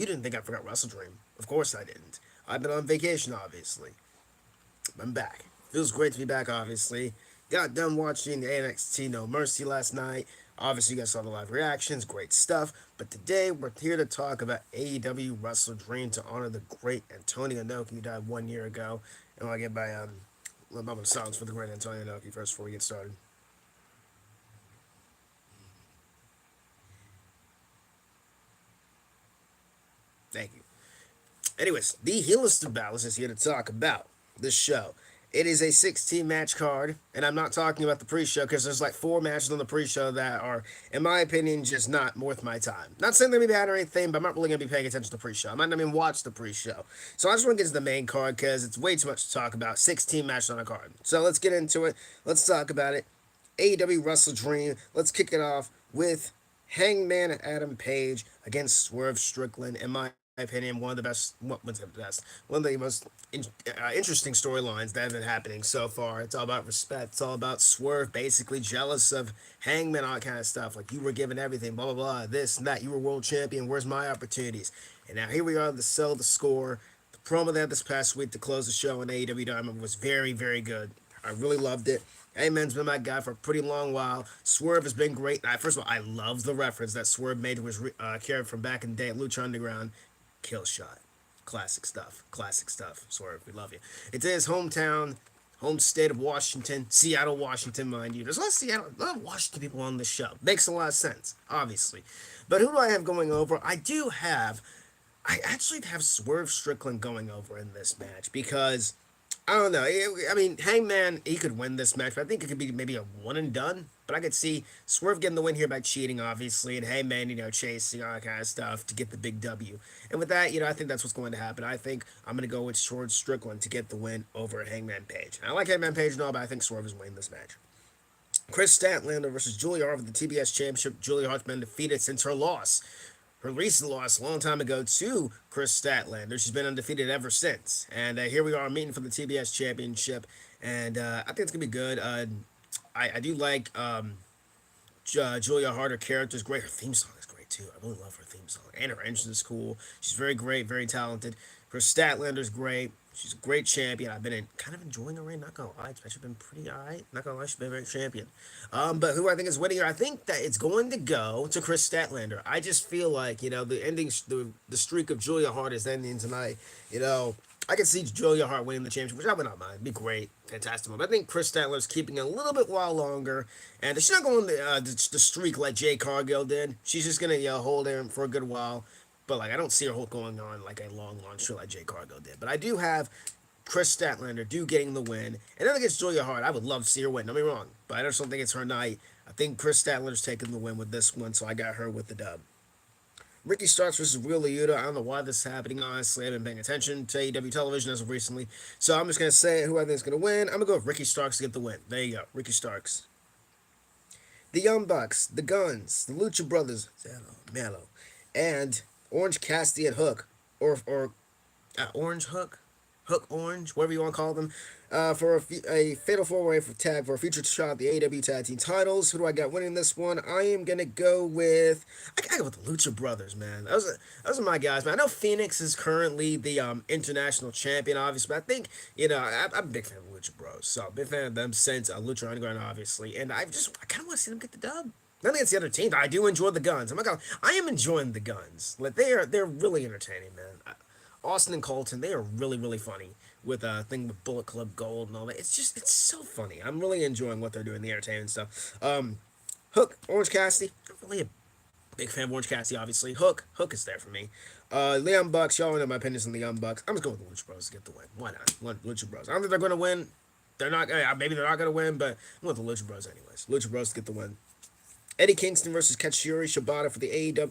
didn't think I forgot Wrestle Dream. Of course I didn't. I've been on vacation, obviously. I'm back. Feels great to be back, obviously. Got done watching the NXT No Mercy last night. Obviously, you guys saw the live reactions. Great stuff. But today, we're here to talk about AEW Wrestle Dream to honor the great Antonio Inoki who died 1 year ago. And I'll get my little moment of silence for the great Antonio Inoki first before we get started. Thank you. Anyways, the Healist of Battles is here to talk about this show. It is a 16 match card, and I'm not talking about the pre show because there's like 4 matches on the pre show that are, in my opinion, just not worth my time. Not saying they're gonna be bad or anything, but I'm not really gonna be paying attention to the pre show. I might not even watch the pre show. So I just want to get to the main card because it's way too much to talk about. 16 matches on a card. So let's get into it. Let's talk about it. AEW Wrestle Dream. Let's kick it off with Hangman Adam Page against Swerve Strickland. In my opinion, one of the best, what's the best, one of the most interesting storylines that have been happening so far. It's all about respect. It's all about Swerve basically jealous of Hangman, all that kind of stuff. Like, you were given everything, blah, blah, blah, this and that. You were world champion. Where's my opportunities? And now here we are to sell the score. The promo they had this past week to close the show in AEW Diamond was very, very good. I really loved it. Hangman's been my guy for a pretty long while. Swerve has been great. First of all, I love the reference that Swerve made to his character from back in the day at Lucha Underground. Kill shot. Classic stuff. Classic stuff. Swerve, we love you. It's in his hometown, home state of Washington, Seattle, Washington, mind you. There's a lot of Washington people on this show. Makes a lot of sense, obviously. But who do I have going over? I actually have Swerve Strickland going over in this match because I don't know. I mean, Hangman, he could win this match, but I think it could be maybe a one and done. But I could see Swerve getting the win here by cheating, obviously, and Hangman, chasing all that kind of stuff to get the big W. And with that, I think that's what's going to happen. I think I'm going to go with Swerve Strickland to get the win over Hangman Page. And I like Hangman Page and all, but I think Swerve is winning this match. Chris Statlander versus Julia Hart for the TBS Championship. Julia Hart's been defeated since her recent loss a long time ago to Chris Statlander. She's been undefeated ever since. And here we are meeting for the TBS Championship. And I think it's going to be good. I do like Julia Hart. Her character is great. Her theme song is great, too. I really love her theme song. And her entrance is cool. She's very great, very talented. Chris Statlander's great. She's a great champion. I've been kind of enjoying her reign. Not gonna lie, she's been pretty alright. Not gonna lie, she's been a great champion. But who I think is winning here? I think that it's going to go to Chris Statlander. I just feel like the ending, the streak of Julia Hart is ending tonight. I can see Julia Hart winning the championship, which I would not mind. It'd be great, fantastic. But I think Chris Statler's keeping it a little bit while longer, and she's not going the streak like Jay Cargill did. She's just gonna hold there for a good while. But I don't see her going on like a long streak like Jay Cargill did. But I do have Chris Statlander getting the win. And then against Julia Hart, I would love to see her win. Don't be wrong. But I just don't think it's her night. I think Chris Statlander's taking the win with this one, so I got her with the dub. Ricky Starks versus Real Liotta. I don't know why this is happening, honestly. I've been paying attention to AEW television as of recently. So I'm just going to say who I think is going to win. I'm going to go with Ricky Starks to get the win. There you go. Ricky Starks. The Young Bucks, the Guns, the Lucha Brothers, Mello, and Orange Cassidy and Hook, or Orange Hook, Hook Orange, whatever you want to call them, for a fatal four-way for tag for a future shot at the AEW Tag Team Titles. Who do I got winning this one? I am gonna go with I gotta go with the Lucha Brothers, man. Those are my guys, man. I know Phoenix is currently the international champion, obviously, but I think I'm a big fan of Lucha Bros, so big fan of them since Lucha Underground, obviously, and I kind of want to see them get the dub. Nothing against the other team. I do enjoy the Guns. I am enjoying the Guns. Like they're really entertaining, man. Austin and Colton, they are really, really funny with a thing with Bullet Club Gold and all that. It's so funny. I'm really enjoying what they're doing, the entertainment stuff. Hook, Orange Cassidy. I'm really a big fan of Orange Cassidy, obviously. Hook is there for me. Leon Bucks, y'all know my opinions on the Young Bucks. I'm just going with the Lucha Bros to get the win. Why not? Lucha Bros. I don't think they're going to win. They're not. Maybe they're not going to win, but I'm with the Lucha Bros anyways. Lucha Bros to get the win. Eddie Kingston versus Katsuyori Shibata for the AEW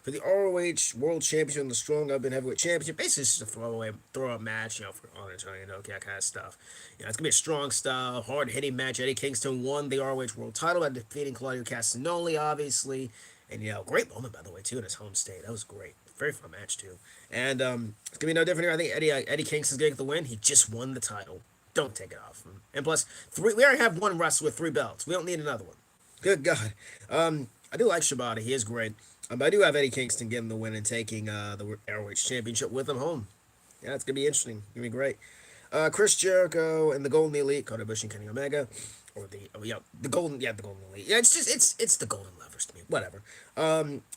for the ROH World Championship and the Strong Urban Heavyweight Championship. Basically, it's just a throw-up match, for honor, that kind of stuff. It's gonna be a strong style, hard-hitting match. Eddie Kingston won the ROH World Title by defeating Claudio Castagnoli, obviously, and great moment by the way too in his home state. That was great, very fun match too. And it's gonna be no different here. I think Eddie Kingston's gonna get the win. He just won the title. Don't take it off him. And plus, we already have one wrestler with 3 belts. We don't need another one. Good God. I do like Shibata. He is great. But I do have Eddie Kingston getting the win and taking the ROH Championship with him home. Yeah, it's gonna be interesting. It's gonna be great. Chris Jericho and the Golden Elite, Kota Ibushi and Kenny Omega, or the Golden Elite. Yeah, it's the Golden Lovers to me. Whatever.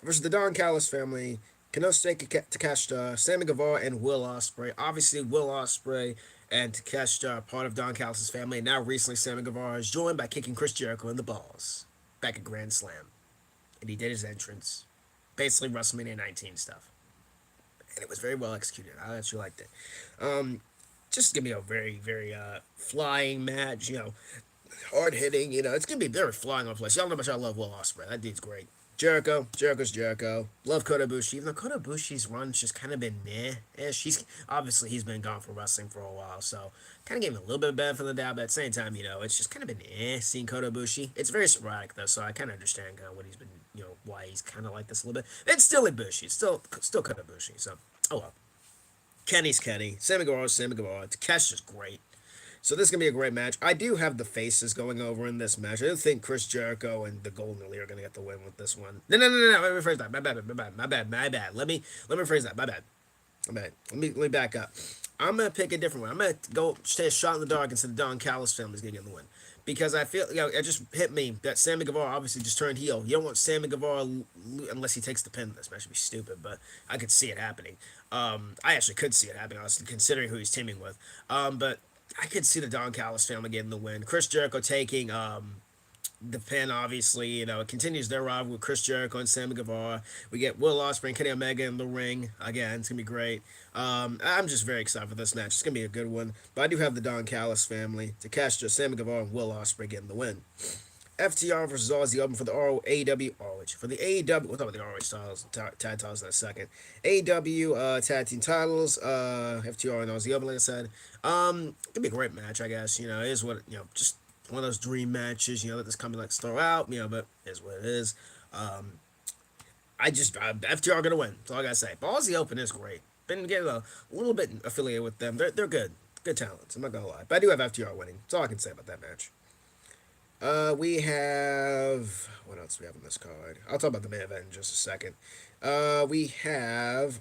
Versus the Don Callis family, Konosuke Takeshita, Sammy Guevara, and Will Ospreay. Obviously, Will Ospreay and Takeshita are part of Don Callis' family. And now, recently, Sammy Guevara is joined by kicking Chris Jericho in the balls back at Grand Slam, and he did his entrance, basically WrestleMania 19 stuff, and it was very well executed. I actually liked it. Just gonna be a very, very flying match. Hard hitting. It's gonna be very flying on place. Y'all know how much I love Will Ospreay. That dude's great. Jericho's Jericho. Love Kota Ibushi, even though Kota Ibushi's run's just kind of been meh-ish. He's been gone from wrestling for a while, so kind of gave him a little bit of benefit of the doubt. But at the same time, it's just kind of been seeing Kota Ibushi. It's very sporadic though, so I kind of understand kind of what he's been, why he's kind of like this a little bit. It's still Ibushi, it's still Kota Ibushi. So well. Kenny's Kenny. Sammy Guevara's Sammy Guevara. Takeshi's great. So this is going to be a great match. I do have the faces going over in this match. I do think Chris Jericho and the Golden Elite are going to get the win with this one. No. Let me rephrase that. My bad. Let me rephrase that. My bad. Let me back up. I'm going to pick a different one. I'm going to go take a shot in the dark and say the Don Callis family's going to get the win. Because I feel, it just hit me that Sammy Guevara obviously just turned heel. You don't want Sammy Guevara unless he takes the pin. This match would be stupid, but I could see it happening. I actually could see it happening, honestly, considering who he's teaming with. But I could see the Don Callis family getting the win. Chris Jericho taking the pin, obviously. It continues their rivalry with Chris Jericho and Sammy Guevara. We get Will Ospreay and Kenny Omega in the ring. Again, it's going to be great. I'm just very excited for this match. It's going to be a good one. But I do have the Don Callis family, Takeshita, Sammy Guevara, and Will Ospreay getting the win. FTR versus Aussie Open for the AEW ROH. For the AEW, we'll talk about the ROH titles, tag titles in a second. AEW tag team titles, FTR and Aussie Open, like I said. It'll be a great match, I guess. It is what, just one of those dream matches, that this company likes to throw out, but it is what it is. FTR gonna win. That's all I gotta say. But Aussie Open is great. Been getting a little bit affiliated with them. They're good. Good talents. I'm not gonna lie. But I do have FTR winning. That's all I can say about that match. We have what else do we have on this card? I'll talk about the main event in just a second. We have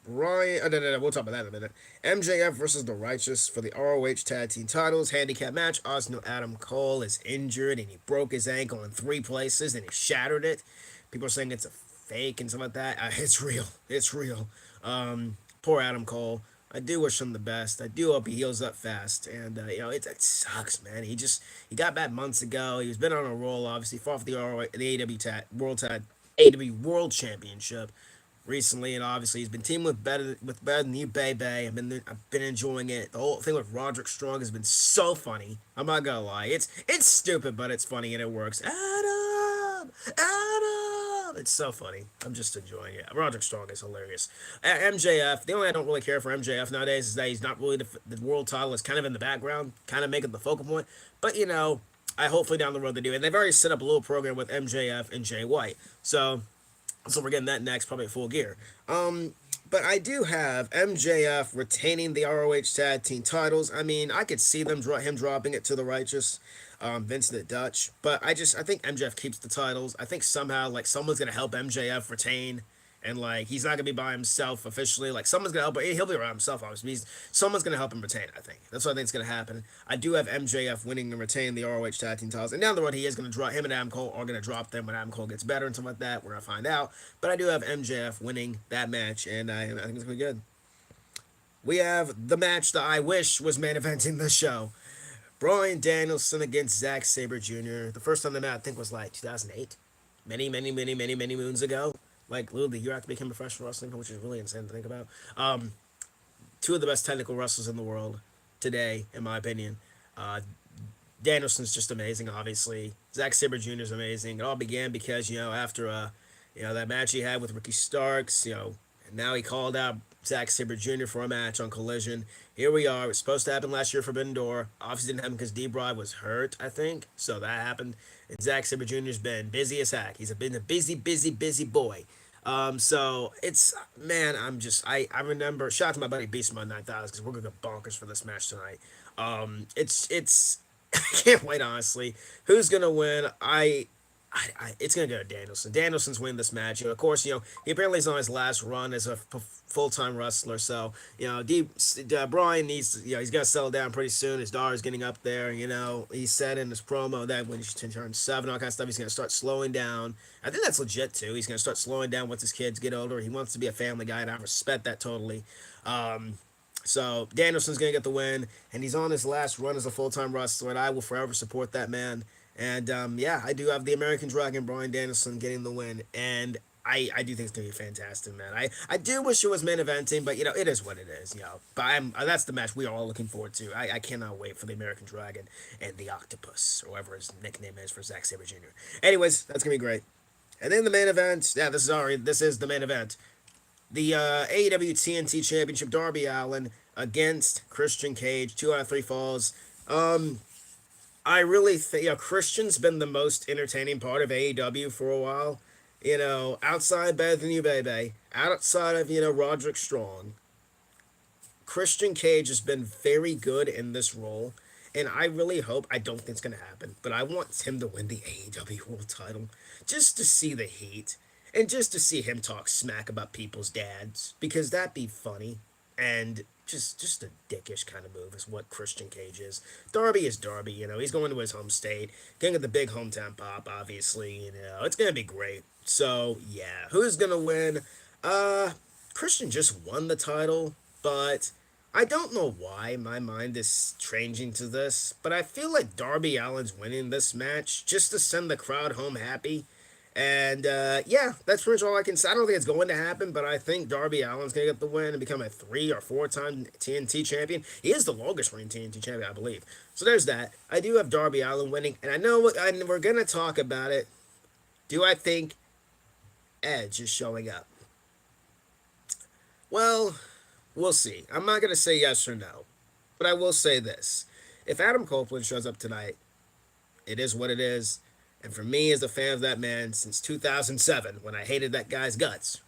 Ryan. No. We'll talk about that in a minute. MJF versus the Righteous for the ROH Tag Team Titles handicap match. Osno Adam Cole is injured and he broke his ankle in 3 places and he shattered it. People are saying it's a fake and stuff like that. It's real. It's real. Poor Adam Cole. I do wish him the best. I do hope he heals up fast. And it sucks, man. He got back months ago. He's been on a roll. Obviously, fought for the AEW World Championship recently, and obviously he's been teaming with better than you, baby. I've been enjoying it. The whole thing with Roderick Strong has been so funny. I'm not gonna lie. It's stupid, but it's funny and it works. Adam. It's so funny. I'm just enjoying it. Roderick Strong is hilarious. MJF. The only thing I don't really care for MJF nowadays is that he's not really the world title is kind of in the background, kind of making the focal point. But I hopefully down the road they do, and they've already set up a little program with MJF and Jay White. So we're getting that next, probably at Full Gear. But I do have MJF retaining the ROH Tag Team titles. I mean, I could see him dropping it to the Righteous, Vincent Dutch. But I think MJF keeps the titles. I think somehow, someone's going to help MJF retain. And, he's not going to be by himself officially. Someone's going to help him. He'll be around himself, obviously. Someone's going to help him retain, I think. That's what I think is going to happen. I do have MJF winning and retain the ROH Tag Team titles. And down the road, he is going to drop him and Adam Cole are going to drop them when Adam Cole gets better and something like that. We're going to find out. But I do have MJF winning that match, and I think it's going to be good. We have the match that I wish was main eventing the show. Bryan Danielson against Zack Sabre Jr. The first time they met, I think, was 2008. Many moons ago. Literally the year after became professional wrestling, which is really insane to think about. 2 of the best technical wrestlers in the world today, in my opinion. Danielson's just amazing, obviously. Zack Sabre Jr. is amazing. It all began because, after that match he had with Ricky Starks, and now he called out Zack Sabre Jr. for a match on Collision. Here we are. It was supposed to happen last year for Forbidden Door. Obviously didn't happen because D-Bride was hurt, I think. So that happened. And Zack Sabre Jr.'s been busy as heck. He's been a busy boy. So it's, man, I remember, shout out to my buddy Beastman 9000 because we're going to go bonkers for this match tonight. It's, I can't wait, honestly. Who's going to win? It's gonna go to Danielson. Danielson's winning this match. Of course, he apparently is on his last run as a full time wrestler. So Brian needs, he's gonna settle down pretty soon. His daughter's getting up there. He said in his promo that when she turns 7, all kind of stuff, he's gonna start slowing down. I think that's legit too. He's gonna start slowing down once his kids get older. He wants to be a family guy, and I respect that totally. Um, so Danielson's gonna get the win, and he's on his last run as a full time wrestler, and I will forever support that man. And yeah, I do have the American Dragon, Bryan Danielson, getting the win, and I do think it's gonna be fantastic, man. I do wish it was main eventing, but it is what it is, But that's the match we are all looking forward to. I cannot wait for the American Dragon and the Octopus, or whatever his nickname is for Zack Sabre Jr. Anyways, that's gonna be great. And then the main event, yeah, this is the main event. The AEW TNT Championship, Darby Allin against Christian Cage, 2 out of 3 falls. I really think Christian's been the most entertaining part of AEW for a while. Outside Better Than You Baby, outside of Roderick Strong, Christian Cage has been very good in this role, and I really hope. I don't think it's gonna happen, but I want him to win the AEW World Title just to see the heat and just to see him talk smack about people's dads because that'd be funny and just a dickish kind of move is what Christian Cage is. Darby is Darby, he's going to his home state, gonna get the big hometown pop, obviously, it's gonna be great. So yeah, who's gonna win? Christian just won the title, but I don't know why my mind is changing to this, but I feel like Darby Allin's winning this match just to send the crowd home happy. And yeah, that's pretty much all I can say. I don't think it's going to happen, but I think Darby Allin's going to get the win and become a 3 or 4 time TNT champion. He is the longest reigning TNT champion, I believe. So there's that. I do have Darby Allin winning, and I know we're going to talk about it. Do I think Edge is showing up? Well, we'll see. I'm not going to say yes or no, but I will say this. If Adam Copeland shows up tonight, it is what it is. And for me, as a fan of that man since 2007, when I hated that guy's guts,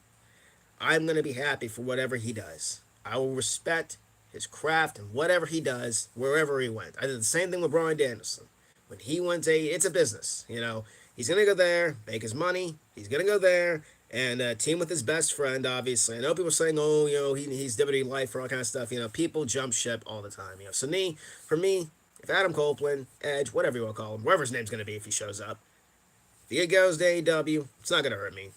I'm going to be happy for whatever he does. I will respect his craft and whatever he does, wherever he went. I did the same thing with Bryan Danielson. When he went to, it's a business, He's going to go there, make his money. He's going to go there and team with his best friend, obviously. I know people are saying, oh, he's WWE life for all kind of stuff. People jump ship all the time. So for me, if Adam Copeland, Edge, whatever you want to call him, whatever his name's going to be if he shows up, if he goes to AEW, it's not going to hurt me.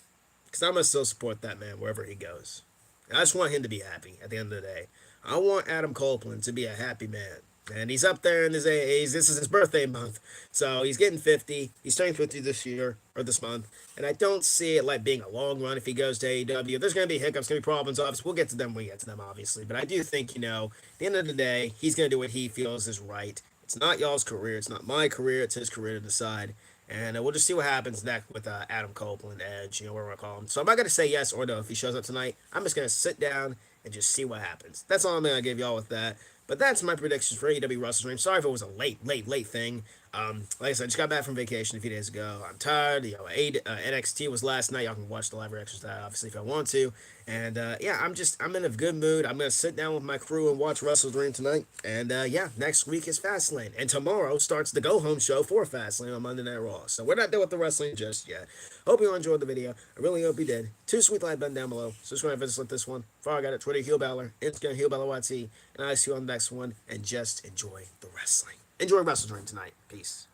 Because I'm going to still support that man wherever he goes. I just want him to be happy at the end of the day. I want Adam Copeland to be a happy man. And he's up there in his age. This is his birthday month. So he's getting 50. He's turning 50 this year, or this month. And I don't see it like being a long run if he goes to AEW. There's going to be hiccups, going to be problems, obviously. We'll get to them when we get to them, obviously. But I do think, at the end of the day, he's going to do what he feels is right. It's not y'all's career. It's not my career. It's his career to decide. And we'll just see what happens next with Adam Copeland, Edge, whatever I call him. So I'm not going to say yes or no if he shows up tonight. I'm just going to sit down and just see what happens. That's all I'm going to give y'all with that. But that's my predictions for AEW Wrestle Dream. Sorry if it was a late thing. Like I said, I just got back from vacation a few days ago. I'm tired. NXT was last night. Y'all can watch the live reactions to that, obviously, if I want to. And yeah, I'm in a good mood. I'm gonna sit down with my crew and watch Wrestle Dream tonight. And yeah, next week is Fastlane, and tomorrow starts the go home show for Fastlane on Monday Night Raw. So we're not done with the wrestling just yet. Hope you all enjoyed the video. I really hope you did. Two sweet like button down below. Subscribe if you like this one. Follow I got it. Twitter Heel Balor, Instagram Heel Balor YT, and I see you on the next one. And just enjoy the wrestling. Enjoy Wrestle Dream tonight. Peace.